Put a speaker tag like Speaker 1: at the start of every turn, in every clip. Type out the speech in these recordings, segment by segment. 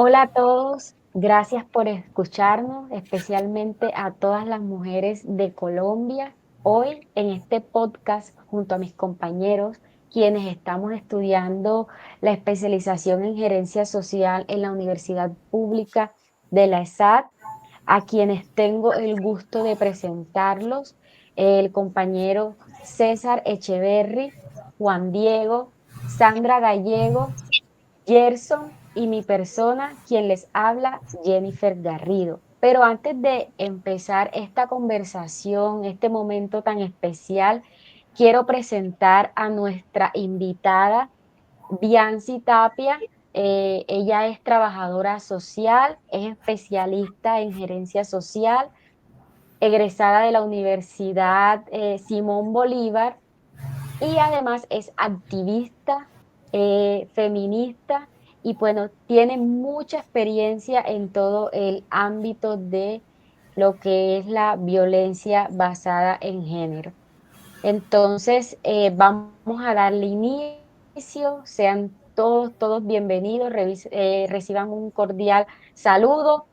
Speaker 1: Hola a todos, gracias por escucharnos, especialmente a todas las mujeres de Colombia. Hoy en este podcast, junto a mis compañeros, quienes estamos estudiando la especialización en gerencia social en la Universidad Pública de la ESAD, a quienes tengo el gusto de presentarlos, el compañero César Echeverry, Juan Diego, Sandra Gallego, Gerson y mi persona, quien les habla, Jennifer Garrido. Pero antes de empezar esta conversación, este momento tan especial, quiero presentar a nuestra invitada, Bianci Tapia. Ella es trabajadora social, es especialista en gerencia social, egresada de la Universidad Simón Bolívar y además es activista, feminista y bueno, tiene mucha experiencia en todo el ámbito de lo que es la violencia basada en género. Entonces, vamos a darle inicio, sean todos bienvenidos, reciban un cordial saludo.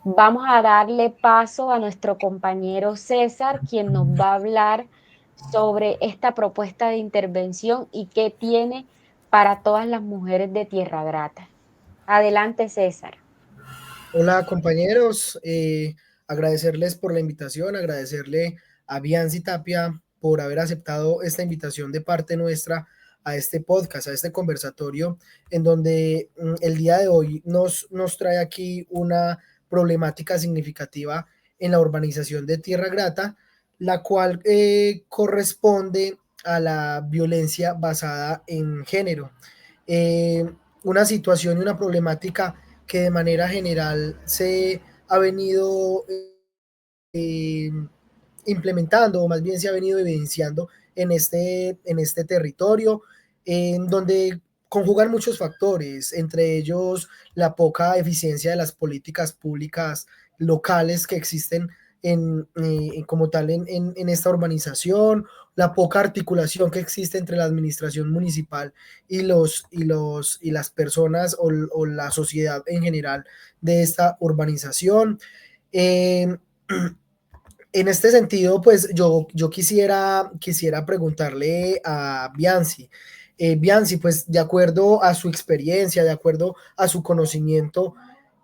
Speaker 1: Vamos a darle paso a nuestro compañero César, quien nos va a hablar sobre esta propuesta de intervención y qué tiene para todas las mujeres de Tierra Grata. Adelante, César.
Speaker 2: Hola compañeros, agradecerles por la invitación, agradecerle a Bianci Tapia por haber aceptado esta invitación de parte nuestra a este podcast, a este conversatorio, en donde el día de hoy nos trae aquí una problemática significativa en la urbanización de Tierra Grata, la cual corresponde a la violencia basada en género. Eh, una situación y una problemática que de manera general se ha venido eh, implementando, o más bien se ha venido evidenciando en este territorio, en donde conjugan muchos factores, entre ellos la poca eficiencia de las políticas públicas locales que existen como tal en esta urbanización, la poca articulación que existe entre la administración municipal y las personas o la sociedad en general de esta urbanización. Eh, en este sentido, pues yo quisiera preguntarle a Bianci. Bianci, pues de acuerdo a su experiencia, de acuerdo a su conocimiento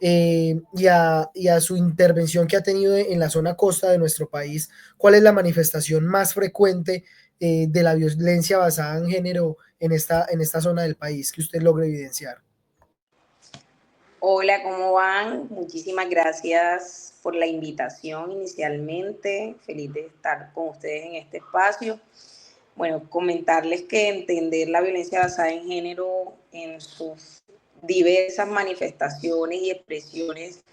Speaker 2: y a su intervención que ha tenido en la zona costa de nuestro país, ¿cuál es la manifestación más frecuente de la violencia basada en género en esta zona del país que usted logre evidenciar?
Speaker 3: Hola, ¿cómo van? Muchísimas gracias por la invitación inicialmente. Feliz de estar con ustedes en este espacio. Bueno, comentarles que entender la violencia basada en género en sus diversas manifestaciones y expresiones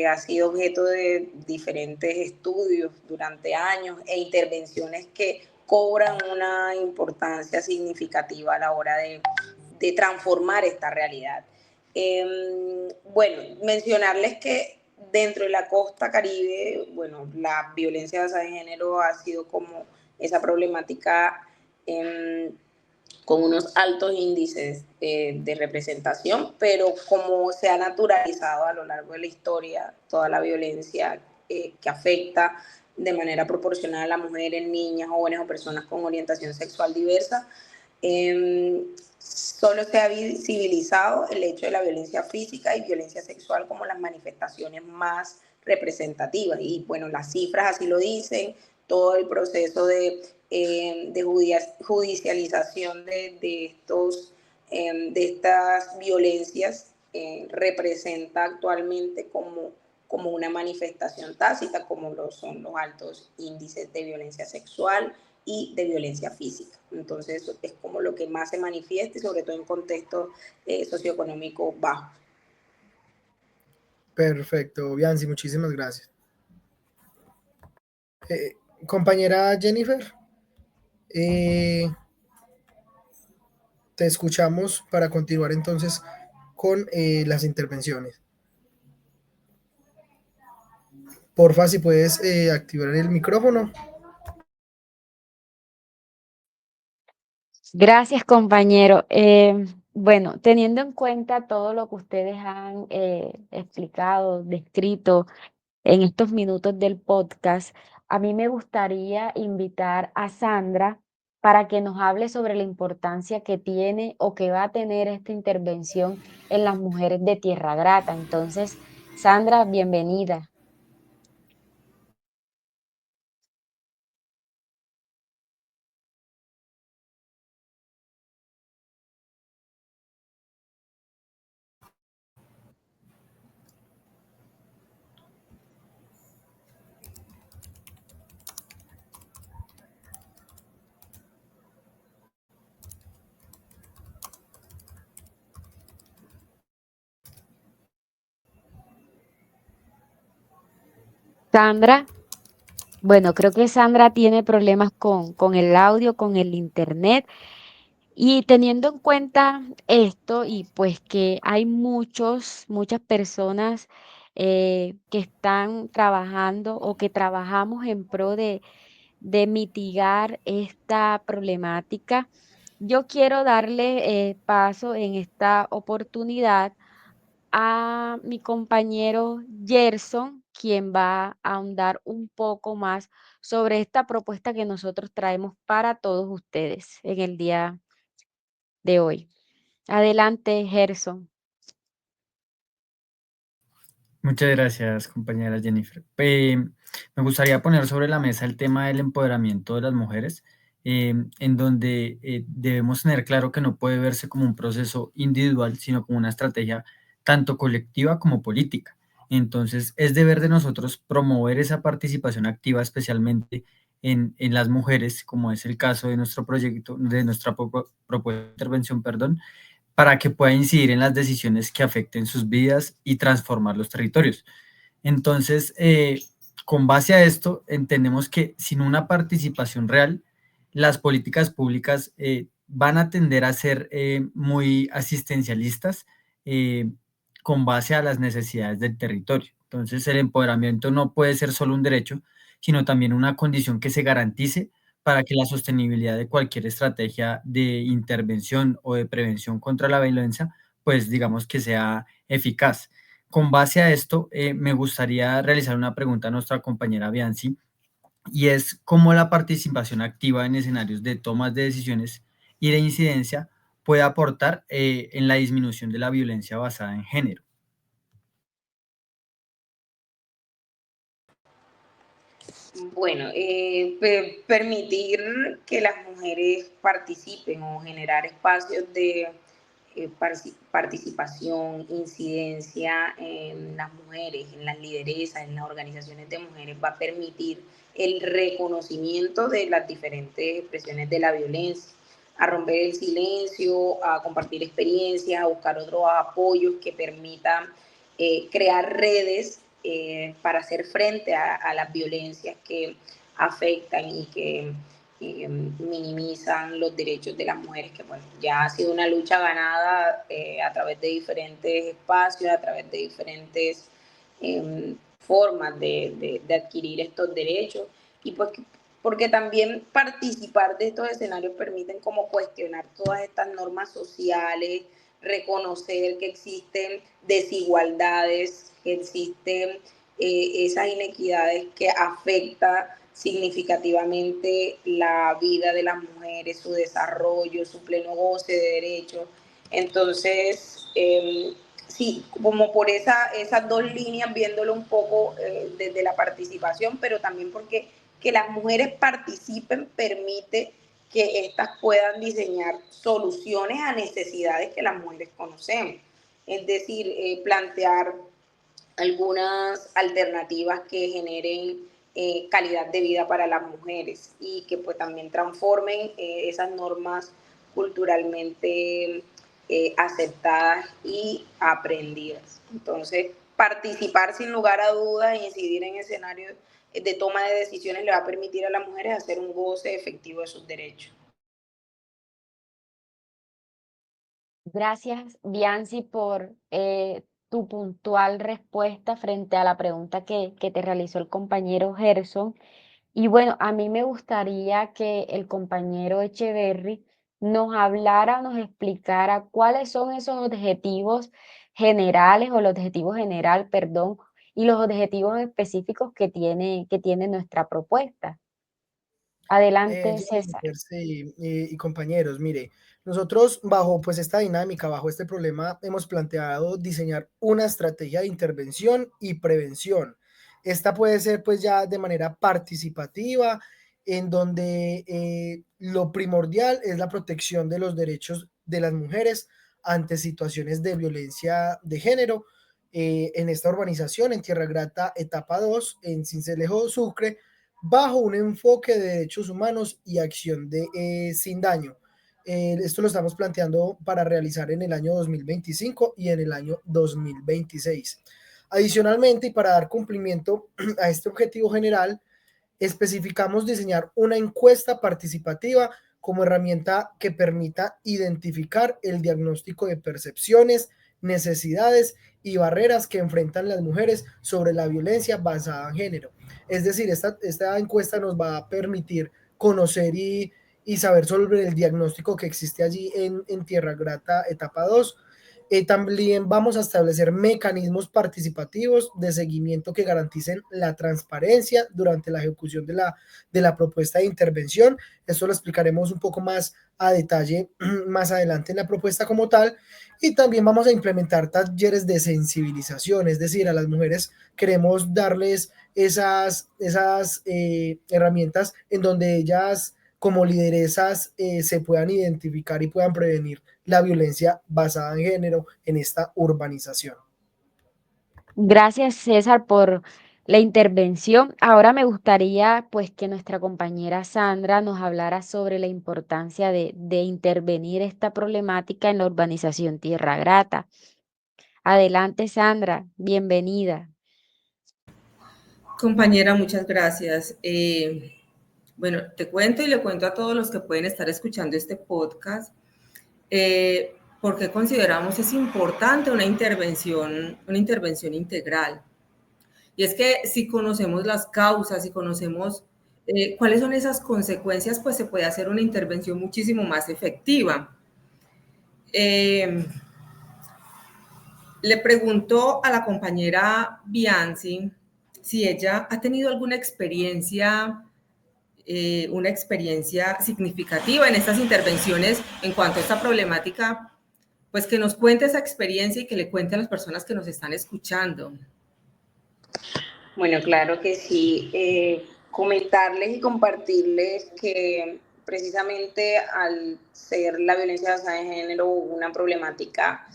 Speaker 3: ha sido objeto de diferentes estudios durante años e intervenciones que cobran una importancia significativa a la hora de transformar esta realidad. Bueno, mencionarles que dentro de la costa Caribe, bueno, la violencia basada en género ha sido como esa problemática con unos altos índices de representación, pero como se ha naturalizado a lo largo de la historia toda la violencia que afecta de manera proporcional a la mujer, en niñas, jóvenes o personas con orientación sexual diversa, solo se ha visibilizado el hecho de la violencia física y violencia sexual como las manifestaciones más representativas. Y bueno, las cifras así lo dicen, todo el proceso de judicialización de estas violencias representa actualmente como una manifestación tácita, como lo son los altos índices de violencia sexual y de violencia física. Entonces, eso es como lo que más se manifiesta y sobre todo en contextos socioeconómicos bajos.
Speaker 2: Perfecto, Bianci, muchísimas gracias. Compañera Jennifer, eh, te escuchamos para continuar entonces con las intervenciones. Porfa, si puedes activar el micrófono.
Speaker 1: Gracias, compañero. Bueno, teniendo en cuenta todo lo que ustedes han explicado, descrito en estos minutos del podcast, a mí me gustaría invitar a Sandra para que nos hable sobre la importancia que tiene o que va a tener esta intervención en las mujeres de Tierra Grata. Entonces, Sandra, bienvenida. Sandra, bueno, creo que Sandra tiene problemas con el audio, con el internet. Y teniendo en cuenta esto y pues que hay muchas personas que están trabajando o que trabajamos en pro de mitigar esta problemática, yo quiero darle paso en esta oportunidad a mi compañero Gerson, quien va a ahondar un poco más sobre esta propuesta que nosotros traemos para todos ustedes en el día de hoy. Adelante, Gerson.
Speaker 4: Muchas gracias, compañera Jennifer. Me gustaría poner sobre la mesa el tema del empoderamiento de las mujeres, en donde debemos tener claro que no puede verse como un proceso individual, sino como una estrategia tanto colectiva como política. Entonces, es deber de nosotros promover esa participación activa, especialmente en las mujeres, como es el caso de nuestro proyecto, de nuestra propuesta de intervención, perdón, para que pueda incidir en las decisiones que afecten sus vidas y transformar los territorios. Entonces, con base a esto, entendemos que sin una participación real, las políticas públicas van a tender a ser muy asistencialistas con base a las necesidades del territorio. Entonces, el empoderamiento no puede ser solo un derecho, sino también una condición que se garantice para que la sostenibilidad de cualquier estrategia de intervención o de prevención contra la violencia, pues digamos que sea eficaz. Con base a esto, me gustaría realizar una pregunta a nuestra compañera Bianci, y es cómo la participación activa en escenarios de tomas de decisiones y de incidencia puede aportar en la disminución de la violencia basada en género.
Speaker 3: Bueno, permitir que las mujeres participen o generar espacios de participación, incidencia en las mujeres, en las lideresas, en las organizaciones de mujeres, va a permitir el reconocimiento de las diferentes expresiones de la violencia, a romper el silencio, a compartir experiencias, a buscar otros apoyos que permitan crear redes para hacer frente a las violencias que afectan y que minimizan los derechos de las mujeres, que bueno, ya ha sido una lucha ganada a través de diferentes espacios, a través de diferentes formas de adquirir estos derechos y pues porque también participar de estos escenarios permiten como cuestionar todas estas normas sociales, reconocer que existen desigualdades, que existen esas inequidades que afectan significativamente la vida de las mujeres, su desarrollo, su pleno goce de derechos. Entonces, sí, como por esas dos líneas, viéndolo un poco desde la participación, pero también porque que las mujeres participen permite que éstas puedan diseñar soluciones a necesidades que las mujeres conocemos. Es decir, plantear algunas alternativas que generen calidad de vida para las mujeres y que pues también transformen esas normas culturalmente aceptadas y aprendidas. Entonces, participar sin lugar a dudas e incidir en escenarios de toma de decisiones le va a permitir a las mujeres hacer un goce efectivo de sus derechos.
Speaker 1: Gracias, Bianci, por tu puntual respuesta frente a la pregunta que te realizó el compañero Gerson. Y bueno, a mí me gustaría que el compañero Echeverry nos hablara, nos explicara cuáles son esos objetivos generales o los objetivos general, perdón, y los objetivos específicos que tiene nuestra propuesta. Adelante, César.
Speaker 2: Jennifer, sí, y compañeros, mire, nosotros bajo pues esta dinámica, bajo este problema, hemos planteado diseñar una estrategia de intervención y prevención. Esta puede ser pues ya de manera participativa, en donde lo primordial es la protección de los derechos de las mujeres ante situaciones de violencia de género. En esta urbanización, en Tierra Grata, etapa 2 en Sincelejo, Sucre, bajo un enfoque de derechos humanos y acción de sin daño. Esto lo estamos planteando para realizar en el año 2025 y en el año 2026. Adicionalmente, y para dar cumplimiento a este objetivo general, especificamos diseñar una encuesta participativa como herramienta que permita identificar el diagnóstico de percepciones, necesidades y barreras que enfrentan las mujeres sobre la violencia basada en género. Es decir, esta encuesta nos va a permitir conocer y saber sobre el diagnóstico que existe allí en Tierra Grata etapa 2. También vamos a establecer mecanismos participativos de seguimiento que garanticen la transparencia durante la ejecución de la propuesta de intervención. Esto lo explicaremos un poco más a detalle más adelante en la propuesta como tal. Y también vamos a implementar talleres de sensibilización, es decir, a las mujeres queremos darles esas herramientas en donde ellas como lideresas se puedan identificar y puedan prevenir la violencia basada en género en esta urbanización.
Speaker 1: Gracias, César, por la intervención. Ahora me gustaría, pues, que nuestra compañera Sandra nos hablara sobre la importancia de intervenir esta problemática en la urbanización Tierra Grata. Adelante, Sandra, bienvenida.
Speaker 5: Compañera, muchas gracias. Bueno, te cuento y le cuento a todos los que pueden estar escuchando este podcast por qué consideramos es importante una intervención integral. Y es que si conocemos las causas, si conocemos cuáles son esas consecuencias, pues se puede hacer una intervención muchísimo más efectiva. Le pregunto a la compañera Bianci si ella ha tenido alguna experiencia, una experiencia significativa en estas intervenciones en cuanto a esta problemática, pues que nos cuente esa experiencia y que le cuente a las personas que nos están escuchando.
Speaker 3: Bueno, claro que sí. Comentarles y compartirles que precisamente al ser la violencia basada en género una problemática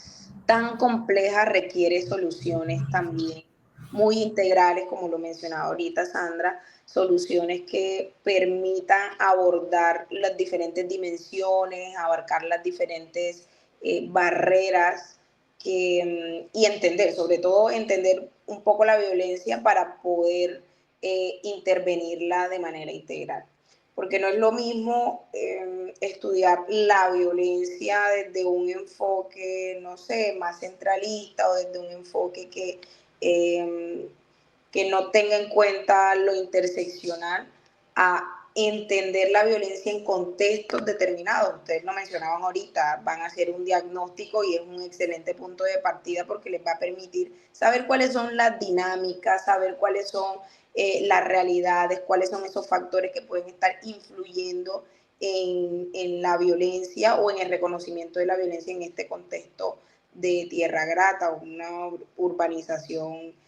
Speaker 3: tan compleja requiere soluciones también muy integrales, como lo mencionaba ahorita Sandra, soluciones que permitan abordar las diferentes dimensiones, abarcar las diferentes barreras y entender, sobre todo entender un poco la violencia para poder intervenirla de manera integral. Porque no es lo mismo estudiar la violencia desde un enfoque, no sé, más centralista o desde un enfoque que no tenga en cuenta lo interseccional a entender la violencia en contextos determinados. Ustedes lo mencionaban ahorita, van a hacer un diagnóstico y es un excelente punto de partida porque les va a permitir saber cuáles son las dinámicas, saber cuáles son las realidades, cuáles son esos factores que pueden estar influyendo en la violencia o en el reconocimiento de la violencia en este contexto de Tierra Grata, una urbanización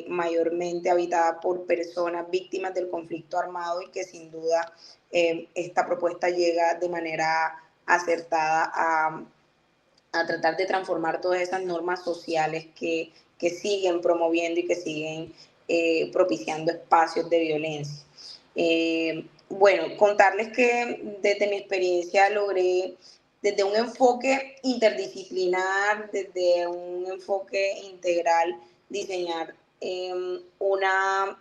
Speaker 3: mayormente habitada por personas víctimas del conflicto armado y que sin duda esta propuesta llega de manera acertada a tratar de transformar todas esas normas sociales que siguen promoviendo y que siguen propiciando espacios de violencia. Bueno, contarles que desde mi experiencia logré, desde un enfoque interdisciplinar, desde un enfoque integral, diseñar una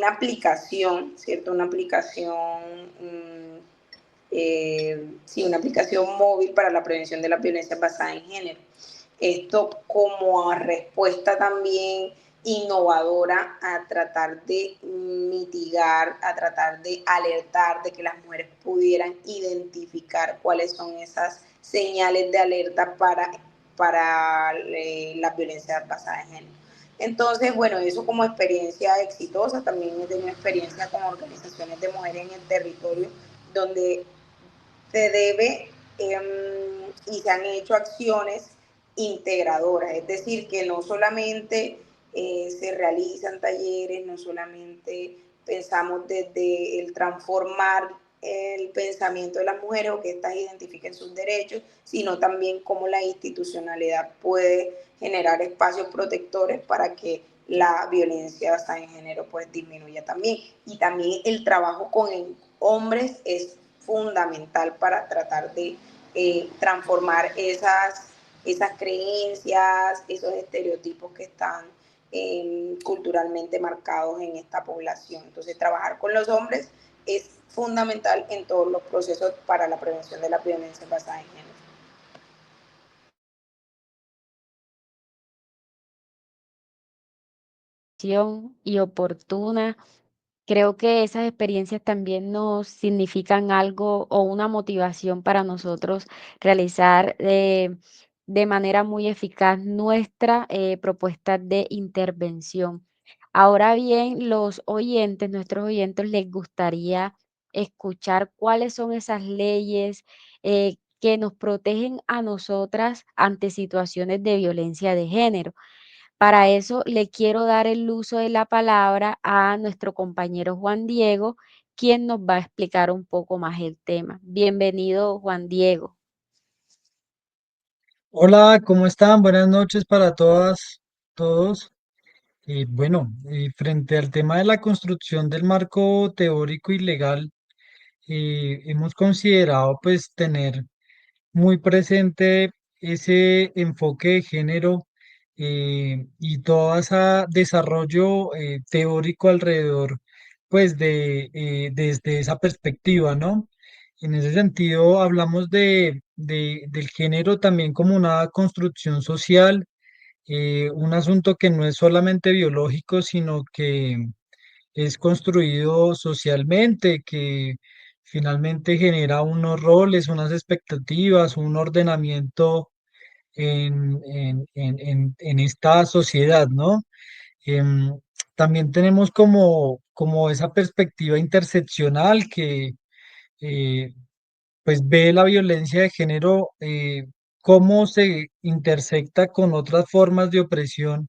Speaker 3: aplicación, ¿cierto? Una aplicación, una aplicación móvil para la prevención de la violencia basada en género. Esto como respuesta también innovadora a tratar de mitigar, a tratar de alertar, de que las mujeres pudieran identificar cuáles son esas señales de alerta para las violencias basadas en género. Entonces, bueno, eso como experiencia exitosa, también he tenido experiencia con organizaciones de mujeres en el territorio donde se debe y se han hecho acciones integradoras, es decir, que no solamente se realizan talleres, no solamente pensamos desde el transformar el pensamiento de las mujeres o que éstas identifiquen sus derechos, sino también cómo la institucionalidad puede generar espacios protectores para que la violencia basada en género pues disminuya también. Y también el trabajo con hombres es fundamental para tratar de transformar esas creencias, esos estereotipos que están culturalmente marcados en esta población. Entonces, trabajar con los hombres es fundamental en todos los procesos para la prevención de la violencia basada en género.
Speaker 1: Y oportuna. Creo que esas experiencias también nos significan algo o una motivación para nosotros realizar de manera muy eficaz nuestra propuesta de intervención. Ahora bien, nuestros oyentes, les gustaría escuchar cuáles son esas leyes que nos protegen a nosotras ante situaciones de violencia de género. Para eso le quiero dar el uso de la palabra a nuestro compañero Juan Diego, quien nos va a explicar un poco más el tema. Bienvenido, Juan Diego.
Speaker 6: Hola, ¿cómo están? Buenas noches para todas, todos. Bueno, frente al tema de la construcción del marco teórico y legal, hemos considerado pues tener muy presente ese enfoque de género y todo ese desarrollo teórico alrededor, pues desde esa perspectiva, ¿no? En ese sentido, hablamos del género también como una construcción social, un asunto que no es solamente biológico, sino que es construido socialmente, que finalmente genera unos roles, unas expectativas, un ordenamiento en esta sociedad, ¿no? Em, También tenemos como esa perspectiva interseccional que eh, pues ve la violencia de género, cómo se intersecta con otras formas de opresión,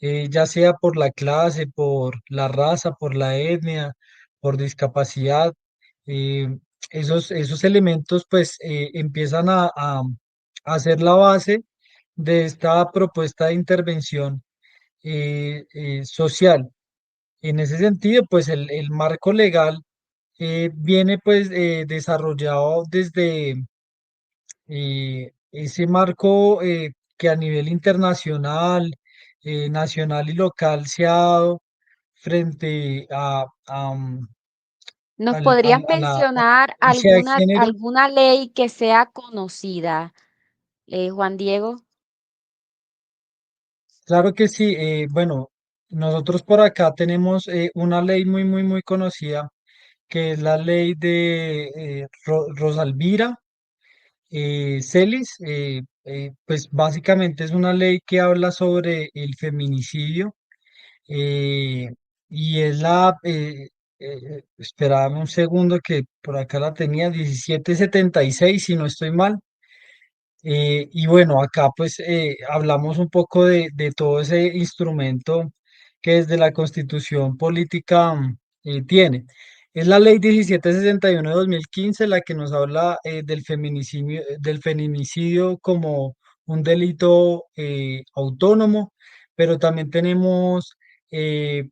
Speaker 6: ya sea por la clase, por la raza, por la etnia, por discapacidad. eh, esos elementos pues empiezan a ser la base de esta propuesta de intervención social. En ese sentido, pues el marco legal viene pues desarrollado desde ese marco que a nivel internacional, nacional y local se ha dado frente
Speaker 1: ¿Nos podrías
Speaker 6: a la
Speaker 1: mencionar
Speaker 6: violencia de género.
Speaker 1: alguna ley que sea conocida, Juan Diego?
Speaker 6: Claro que sí. Bueno, nosotros por acá tenemos una ley muy conocida, que es la ley de Rosalvira Celis. Pues básicamente es una ley que habla sobre el feminicidio. eh, y es espérame un segundo que por acá la tenía, 1776 si no estoy mal. Y bueno, acá pues hablamos un poco de todo ese instrumento que desde la Constitución Política tiene. Es la Ley 1761 de 2015 la que nos habla del feminicidio como un delito autónomo, pero también tenemos,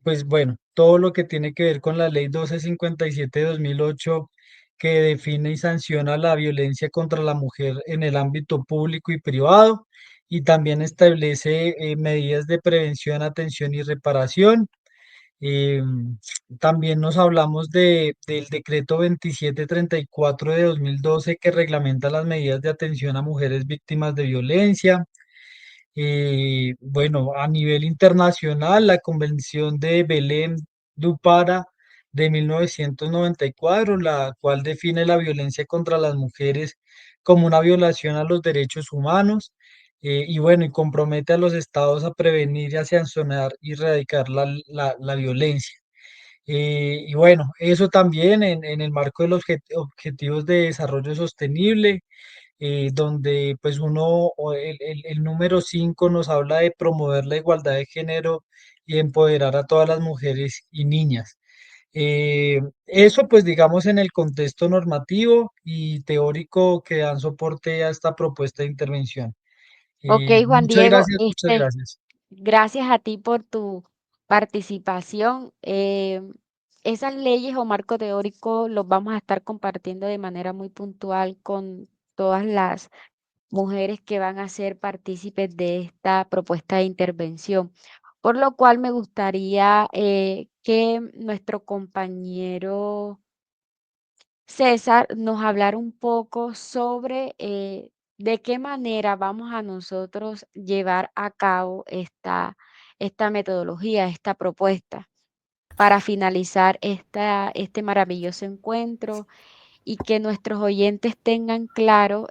Speaker 6: pues bueno, todo lo que tiene que ver con la Ley 1257 de 2008, que define y sanciona la violencia contra la mujer en el ámbito público y privado, y también establece medidas de prevención, atención y reparación. Eh, También nos hablamos del decreto 2734 de 2012, que reglamenta las medidas de atención a mujeres víctimas de violencia. Bueno, a nivel internacional, la Convención de Belém do Pará de 1994, la cual define la violencia contra las mujeres como una violación a los derechos humanos, y bueno, y compromete a los estados a prevenir y a sancionar y erradicar la violencia. Y bueno, eso también en el marco de los objetivos de desarrollo sostenible, donde pues el número 5 nos habla de promover la igualdad de género y empoderar a todas las mujeres y niñas. Eso pues digamos en el contexto normativo y teórico que dan soporte a esta propuesta de intervención.
Speaker 1: Ok, Juan
Speaker 6: Muchas
Speaker 1: Diego,
Speaker 6: gracias, muchas gracias.
Speaker 1: gracias a ti por tu participación. Esas leyes o marco teórico los vamos a estar compartiendo de manera muy puntual con todas las mujeres que van a ser partícipes de esta propuesta de intervención. Por lo cual me gustaría que nuestro compañero César nos hablara un poco sobre de qué manera vamos a nosotros llevar a cabo esta metodología, esta propuesta, para finalizar este maravilloso encuentro y que nuestros oyentes tengan claro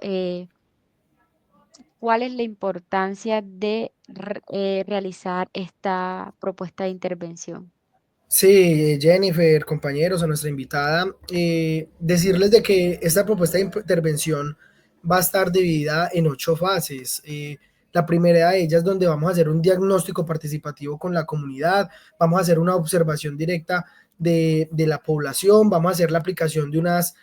Speaker 1: cuál es la importancia de realizar esta propuesta de intervención.
Speaker 2: Sí, Jennifer, compañeros, a nuestra invitada, decirles de que esta propuesta de intervención va a estar dividida en 8 fases. La primera de ellas donde vamos a hacer un diagnóstico participativo con la comunidad, vamos a hacer una observación directa de la población, vamos a hacer la aplicación de unas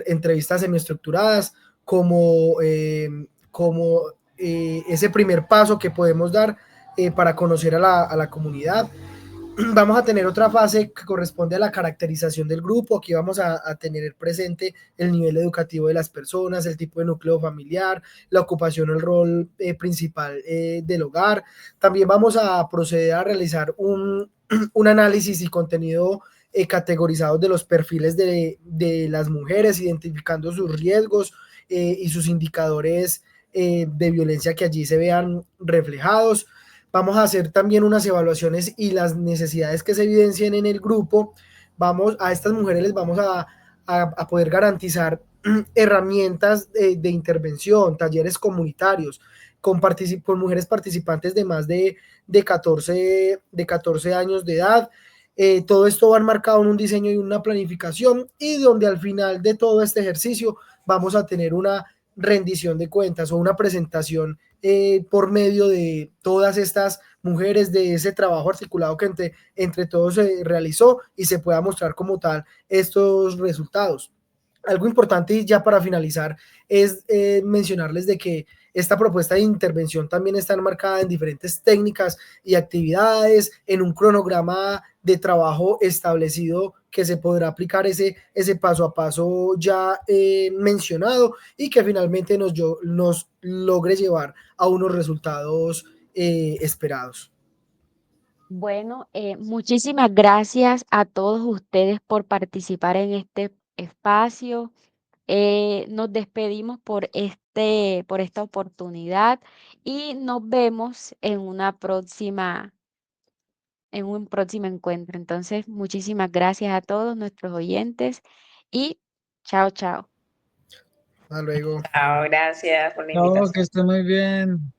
Speaker 2: entrevistas semiestructuradas como ese primer paso que podemos dar para conocer a la comunidad. Vamos a tener otra fase que corresponde a la caracterización del grupo. Aquí vamos a tener presente el nivel educativo de las personas, el tipo de núcleo familiar, la ocupación, el rol principal del hogar. También vamos a proceder a realizar un análisis y contenido categorizado de los perfiles de las mujeres, identificando sus riesgos y sus indicadores de violencia que allí se vean reflejados. Vamos a hacer también unas evaluaciones y las necesidades que se evidencien en el grupo. A estas mujeres les vamos a poder garantizar herramientas de intervención, talleres comunitarios, con mujeres participantes de más de 14 años de edad. Todo esto va enmarcado en un diseño y una planificación, y donde al final de todo este ejercicio vamos a tener una rendición de cuentas o una presentación por medio de todas estas mujeres, de ese trabajo articulado que entre todos se realizó, y se pueda mostrar como tal estos resultados. Algo importante, y ya para finalizar, es mencionarles de que esta propuesta de intervención también está enmarcada en diferentes técnicas y actividades, en un cronograma de trabajo establecido que se podrá aplicar ese paso a paso ya mencionado, y que finalmente nos logre llevar a unos resultados esperados.
Speaker 1: Bueno, muchísimas gracias a todos ustedes por participar en este espacio. Nos despedimos por esta oportunidad y nos vemos en un próximo encuentro. Entonces, muchísimas gracias a todos nuestros oyentes y chao, chao.
Speaker 2: Hasta luego.
Speaker 3: Chao, gracias por la
Speaker 6: No, que
Speaker 3: invitación.
Speaker 6: esté muy bien.